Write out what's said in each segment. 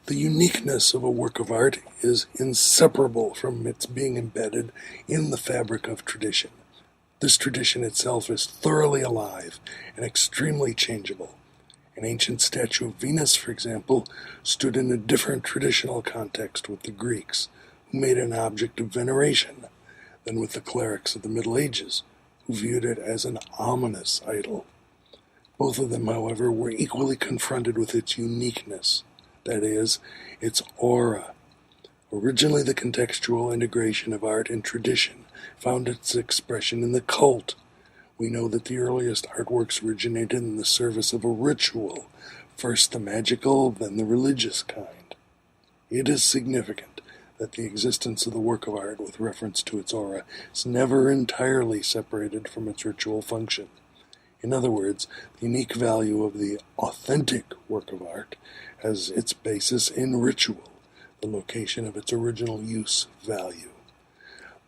The uniqueness of a work of art is inseparable from its being embedded in the fabric of tradition. This tradition itself is thoroughly alive and extremely changeable. An ancient statue of Venus, for example, stood in a different traditional context with the Greeks, who made it an object of veneration, than with the clerics of the Middle Ages, who viewed it as an ominous idol. Both of them, however, were equally confronted with its uniqueness, that is, its aura. Originally, the contextual integration of art and tradition found its expression in the cult. We know that the earliest artworks originated in the service of a ritual, first the magical, then the religious kind. It is significant that the existence of the work of art with reference to its aura is never entirely separated from its ritual function. In other words, the unique value of the authentic work of art has its basis in ritual, the location of its original use value.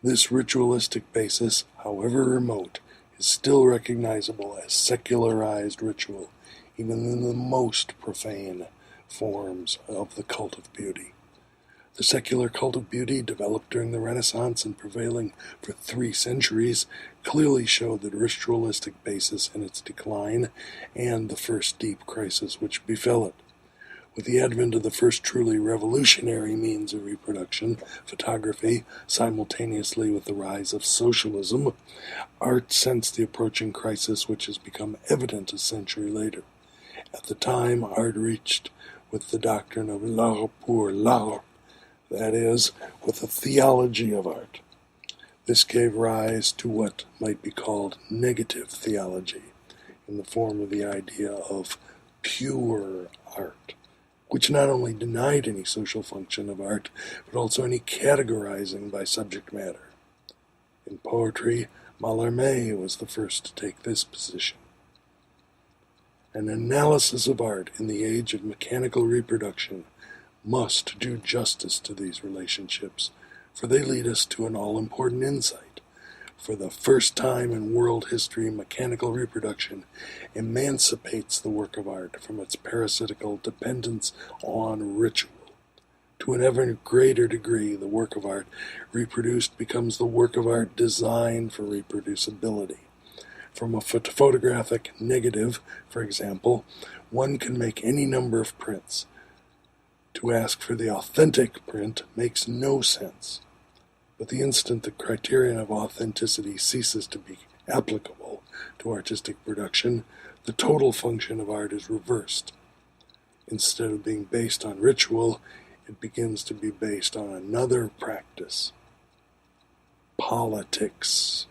This ritualistic basis, however remote, is still recognizable as secularized ritual, even in the most profane forms of the cult of beauty. The secular cult of beauty, developed during the Renaissance and prevailing for 3 centuries, clearly showed the ritualistic basis in its decline and the first deep crisis which befell it. With the advent of the first truly revolutionary means of reproduction, photography, simultaneously with the rise of socialism, art sensed the approaching crisis which has become evident a century later. At the time, art reached with the doctrine of l'art pour l'art, that is, with a theology of art. This gave rise to what might be called negative theology, in the form of the idea of pure art, which not only denied any social function of art, but also any categorizing by subject matter. In poetry, Mallarmé was the first to take this position. An analysis of art in the age of mechanical reproduction must do justice to these relationships, for they lead us to an all-important insight. For the first time in world history, mechanical reproduction emancipates the work of art from its parasitical dependence on ritual. To an ever greater degree, the work of art reproduced becomes the work of art designed for reproducibility. From a photographic negative, for example, one can make any number of prints. To ask for the authentic print makes no sense. But the instant the criterion of authenticity ceases to be applicable to artistic production, the total function of art is reversed. Instead of being based on ritual, it begins to be based on another practice: politics.